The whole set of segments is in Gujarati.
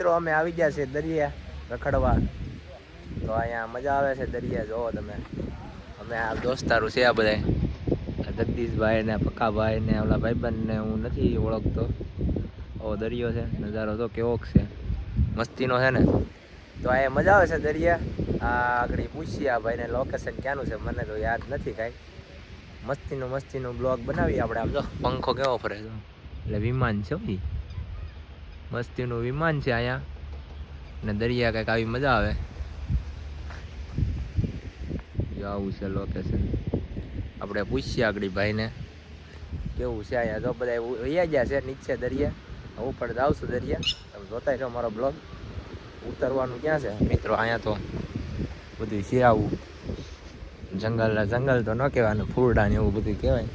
મિત્રો અમે આવી ગયા છે દરિયા રખડવા. તો અહીંયા મજા આવે છે દરિયા જોવો તમે. અમે આ દોસ્તારું છે આ બધા જગદીશભાઈ ને પક્કાભાઈ ને ઓલા ભાઈબંધ ને હું નથી ઓળખતો. ઓ દરિયો છે, નજારો તો કેવો છે, મસ્તીનો છે ને. તો અહીંયા મજા આવે છે દરિયા. આ આગળ પૂછીએ આ ભાઈને લોકેશન ક્યાંનું છે, મને તો યાદ નથી કાંઈ. મસ્તીનું બ્લોગ બનાવીએ આપણે. આમ જો પંખો કેવો ફરે છે, એટલે વિમાન છે ભાઈ, મસ્તીનું વિમાન છે અહીંયા. ને દરિયા કંઈક આવી મજા આવે. જો આવું છે લોકેશન. આપણે પૂછીએ આગળ ભાઈને કેવું છે અહીંયા. જો બધા વૈયા ગયા છે નીચે દરિયા, હું પણ જાઉં છું દરિયા. તમે જોતા રહ્યો મારો બ્લોગ. ઉતરવાનું ક્યાં છે મિત્રો? અહીંયા તો બધું છે આવું જંગલ તો ન કહેવાનું, ફૂરડા ને એવું બધું કહેવાય.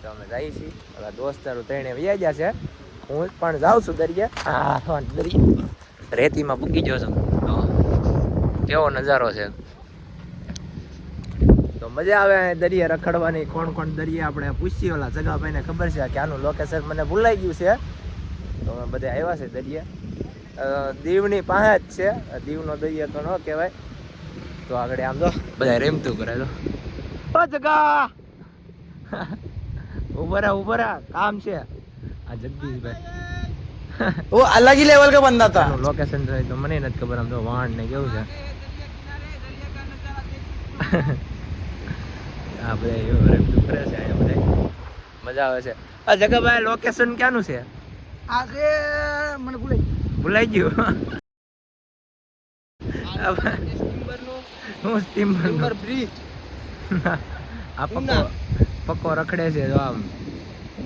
તો અમે જઈએ છીએ. હવે દોસ્તારો ત્રણે વૈયા ગયા છે, હું પણ જાઉં છું દરિયા. હા દરિયા રેતીમાં પૂકી ગયો છું. તો કેવો નજારો છે. તો મજા આવે દરિયા રખડવાની. કોણ દરિયા આપણે પૂછીએ ઓલા જગાભાઈને ખબર છે ક્યાંનું લોકેશન, મને ભૂલાઈ ગયું છે. તો અમે બધા આવ્યા છે દરિયા. દીવની પાસે જ છે. દીવનો દરિયા તો ન કહેવાય. તો આગળ આમ તો બધા રેમતું કરે. તો ઓ જગા ઉભરા કામ છે. આ જગદીશભાઈ वो अलग ही लेवल का बंदा था. લોકેશન તો મને નથી ખબર. આમ તો વાણ ને કેવું છે. આ બધા એવું રેમતું કરે છે અહીંયા બધા. મજા આવે છે. આ જગાભાઈ લોકેશન ક્યાંનું છે? આ છે મને ભૂલાઈ ગયું. હું સ્ટીમર બ્રિજ. આ પક્કો રખડે છે. જો આમ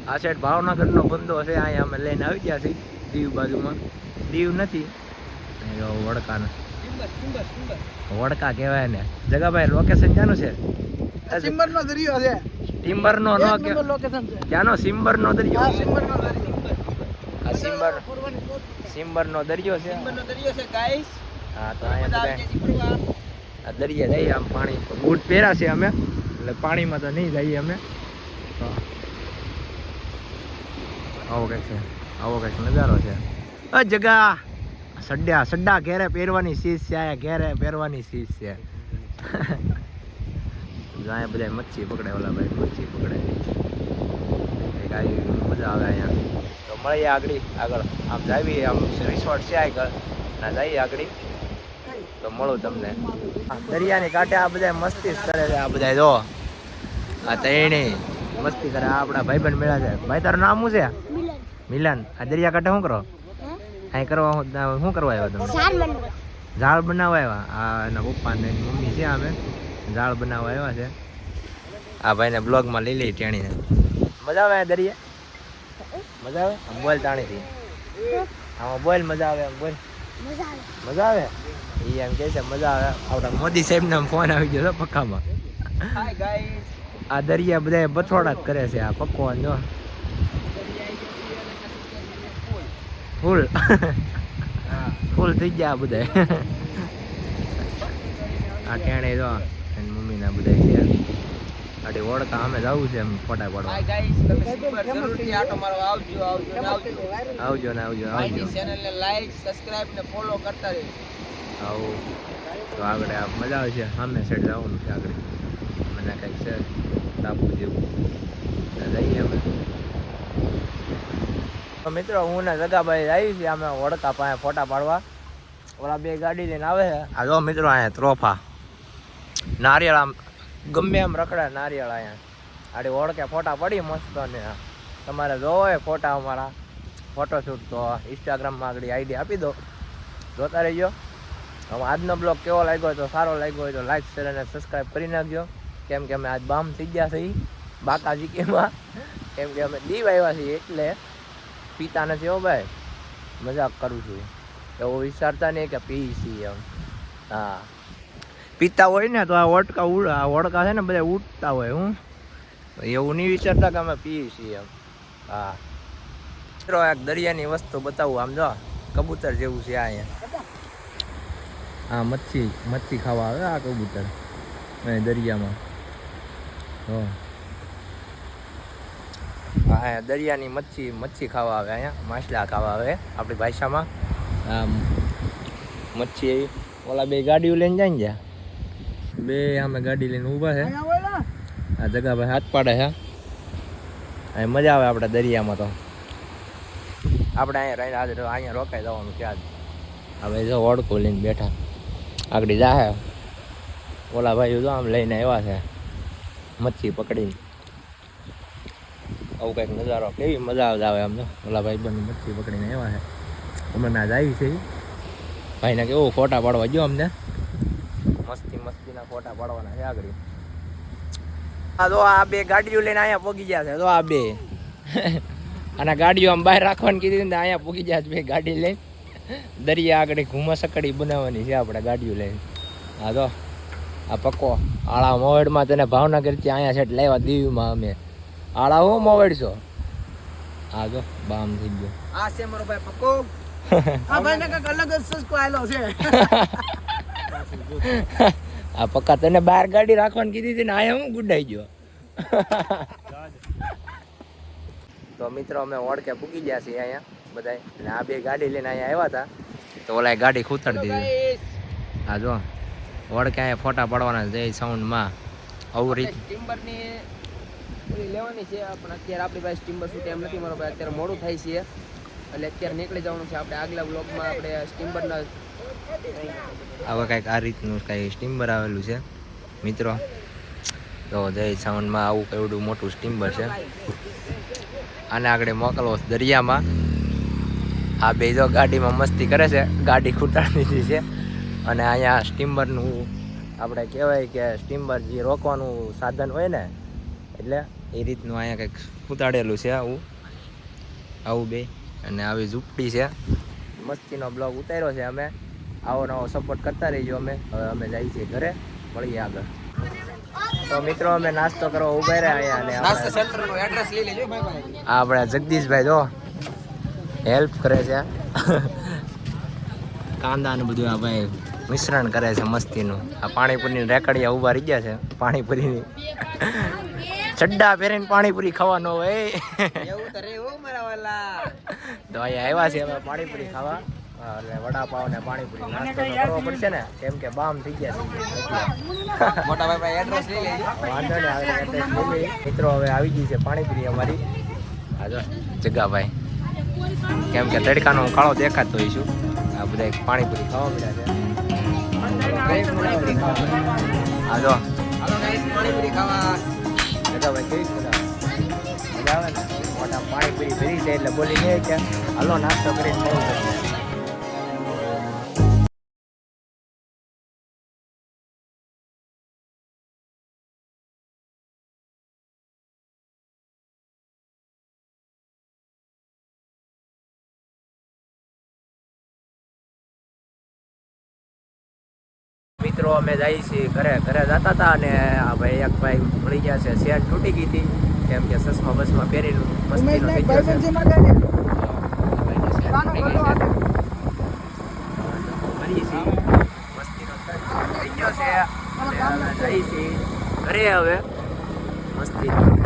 આ સાઈડ ભાવનગરનો બંદો છે. અહીંયા અમે લઈને આવી ગયા છીએ દીવ બાજુમાં. દીવ નથી, વડકા કહેવાય ને. જગાભાઈ લોકેશન ક્યાંનું છે? સિમ્બરનો દરિયો છે. ટિમ્બરનો નો કે લોકેશન છે. ક્યાંનો? સિમ્બરનો દરિયો. હા સિમ્બરનો દરિયો. આ સિમ્બરનો દરિયો છે. સિમ્બરનો દરિયો છે ગાઈસ. હા તો અહીંયા આ દરિયા જઈએ. આમ પાણી બૂટ પહેર્યા છે અમે, એટલે પાણીમાં તો નહીં જઈએ અમે. તો આવો કંઈક નજારો છે. જગા સડ્ડા ઘેરે પહેરવાની સીઝ છે. અહીંયા ઘેરે પહેરવાની સીઝ છે. અહીંયા બધા મચ્છી પકડે. ઓલા ભાઈ મચ્છી પકડે. કંઈક આવી મજા આવે અહીંયા. તો મળીએ આગળ આમ જાવી. આમ રિસોર્ટ છે આગળ ના જઈએ આગળ. તો મળું તમને. દરિયાની કાંઠે આ બધા મસ્તી કરે છે. આ બધા જો આ તૈણી મસ્તી કરે. આ આપણા ભાઈબંધ મેળા છે. ભાઈ તારું નામ શું છે? મિલન. આ દરિયા કાંઠે શું કરો? અહીં શું કરવા આવ્યા તમે? ઝાડ બનાવવા આવ્યા. આ એના પપ્પા ને મમ્મી છે. અમે ઝાડ બનાવવા આવ્યા છે. આ ભાઈને બ્લોગમાં લઈ લઈ ટેણીને. મજા આવે દરિયા? મજા આવે? આમ બોલ તાણીથી. આમાં બોલ મજા આવે. આમ બોલ મજા આવે. એ એમ કહે છે મજા આવે. આપણા મોદી સાહેબને ફોન આવી ગયો છે પક્કામાં. આ દરિયા બધા બથોડા જ કરે છે. આ પકવાન જો ફૂલ થઈ ગયા બધા. આ ટેણે જો મમ્મીના બધા છે. આડી ઓળખા અમે જવું છે એમ ફોટા પાડવા. આવજો ને આવજો. ચેનલને લાઈક સબસ્ક્રાઇબ ને ફોલો કરતા રહેજો. આવું તો આગળ આ મજા આવે છે. સામે સાઈડ જવાનું છે આગળ. મને કંઈક છે ટાપુ જેવું. જઈએ અમે. તો મિત્રો હું ને જગાભાઈ આવી છે અમે વડકા પાસે ફોટા પાડવા. ઓલા બે ગાડી લઈને આવે છે. આ જો મિત્રો અહીંયા ત્રોફા નારિયેળ આમ ગમે એમ રખડે નારિયેળ. અહીંયા આડી ઓળખે ફોટા પડી મસ્ત. ને તમારે જોવો હોય ફોટા અમારા ફોટોશૂટ તો ઇન્સ્ટાગ્રામમાં આગળ આઈડી આપી દો, જોતા રહીજો. હવે આજનો બ્લોગ કેવો લાગ્યો હોય તો સારો લાગ્યો હોય તો લાઈક શેર અને સબસ્ક્રાઈબ કરી નાખજો. કેમ કે અમે આજ બામ થઈ ગયા છીએ બાકાજી કેમાં. કેમ કે અમે દીવ આવ્યા છીએ એટલે પીતા નથી. હો ભાઈ મજાક કરું છું. એવું વિચારતા નહીં કે પી છીએ એમ. હા પીતા હોય ને તો આ વડકા છે ને બધા ઉઠતા હોય. હું એવું નહીં વિચારતા કે અમે પીએ છીએ એમ. હા મિત્રો એક દરિયાની વસ્તુ બતાવું. આમ જો કબૂતર જેવું છે અહીંયા. હા મચ્છી ખાવા આવે આ કબૂતર દરિયામાં. હા દરિયાની મચ્છી ખાવા આવે. અહીંયા માછલા ખાવા આવે આપણી ભાષામાં. આમ મચ્છી એવી ઓલા બે ગાડીઓ લઈને જાય ને જ્યાં બે આમે ગાડી લઈને ઊભા છે આ જગાભાઈ હાથ પાડે છે અહીં મજા આવે આપણે દરિયામાં તો આપણે અહીંયા રહીને આજે અહીંયા રોકાઈ જવાનું છે આજ હવે જો ઓળખો લઈને બેઠા આગળ જાહે ઓલા ભાઈઓ તો આમ લઈને આવ્યા છે મચ્છી પકડીને આવું કંઈક નજારો કેવી મજા આવે આમ તો ઓલા ભાઈ બંને મચ્છી પકડીને આવ્યા છે હમણાં જ આવી છે ભાઈને કેવું ફોટા પાડવા ગયો અમને મસ્તીના ફોટા પાડવાના છે આગળ હા તો આ બે ગાડીઓ લઈને અહીંયા પોગી ગયા છે તો આ બે અને ગાડીઓ આમ બહાર રાખવાની કીધી ને અહીંયા પોગી ગયા છે બે ગાડી લઈને દરિયા આગળ ઘૂમા સકડી બનાવવાની છે આપણે ગાડીઓ લઈને હા તો આ પક્કો આળા મોવેડમાં તને ભાવનગરથી અહીંયા સેટ લાવ્યા દીવમાં અમે આળા હો મોવેડશો હા તો બામ થઈ ગયો આ છે મારો ભાઈ પક્કો આ ભાઈને કંઈક અલગ જ સસ્કો આયલો છે આ પક્કા તને બહાર ગાડી રાખવાની કીધી હતી ને અહીંયા હું ગુડાઈ ગયો તો મિત્રો અમે ઓળખે પૂકી ગયા છીએ અહીંયા બધા અને આ બે ગાડી લઈને અહીંયા આવ્યા હતા તો ઓલા ગાડી ખૂતડી દીધી હા જો ઓળખે અહીંયા ફોટા પાડવાના જય સાઉન્ડમાં આવું રીત ટિમ્બરની ઓલી લેવાની છે પણ અત્યારે આપણી પાસે ટિમ્બર શું ટાઈમ નથી મારો ભાઈ અત્યારે મોડું થાય છે એટલે અત્યારે નીકળી જવાનું છે આપણે આગલા બ્લોગમાં આપણે સ્ટીમ્બરના હવે કંઈક આ રીતનું કંઈ સ્ટીમ્બર આવેલું છે મિત્રો તો જય સાઉન્ડમાં આવું કેવડું મોટું સ્ટીમ્બર છે આને આગળ મોકલવો દરિયામાં આ બે જો ગાડીમાં મસ્તી કરે છે ગાડી ખૂટાડી દીધી છે અને અહીંયા સ્ટીમ્બરનું આપણે કહેવાય કે સ્ટીમ્બર જે રોકવાનું સાધન હોય ને એટલે એ રીતનું અહીંયા કંઈક ખૂટાડેલું છે આવું બે અને આવી ઝૂંપડી છે મસ્તીનો બ્લોગ ઉતાર્યો છે અમે આવો નવો સપોર્ટ કરતા રહીજો અમે હવે અમે જઈએ છીએ ઘરે મળીએ આગળ તો મિત્રો અમે નાસ્તો કરવા ઉભા રહ્યા અહીંયા અને નાસ્તા સેન્ટરનું એડ્રેસ લઈ લેજો ભાઈ આ આપણા જગદીશભાઈ જો હેલ્પ કરે છે કાંદા ને બધું આ ભાઈ મિશ્રણ કરે છે મસ્તીનું આ પાણીપુરીની રેકડિયા ઊભા રહી ગયા છે પાણીપુરીની ચડ્ડા પહેરીને પાણીપુરી ખાવાનો હોય એવું તો રે હો મારા વાલા તો અહીંયા આવ્યા છે અમે પાણીપુરી ખાવા એટલે વડાપાવ ને પાણીપુરી નાસ્તો તો કરવો પડશે ને કેમ કે બામ થઈ ગયા છે મોટા ભાઈ એડ્રેસ લઈ લેજો વાંધો ને આવે એડ્રેસ લઈ લઈએ મિત્રો હવે આવી ગઈ છે પાણીપુરી અમારી હા જો જગાભાઈ કેમ કે તડકાનો કાળો દેખાતો હોઈશું આ બધા પાણીપુરી ખાવા મળ્યા છે હા જો હાલો ગાઈસ પાણીપુરી ખાવા જગાભાઈ કેવી મજા આવે ને મોટા પાણીપુરી ભરી છે એટલે બોલી નહીં કે હાલો નાસ્તો કરીને ખાવું પડશે મિત્રો અમે જઈએ છીએ ઘરે જતા હતા અને આ ભાઈ એક ભાઈ મળી ગયા છે શેર તૂટી ગઈ હતી કેમ કે સસમા બસમાં પહેરીને મસ્તીનો થઈ ગયો છે ઘરે હવે મસ્તી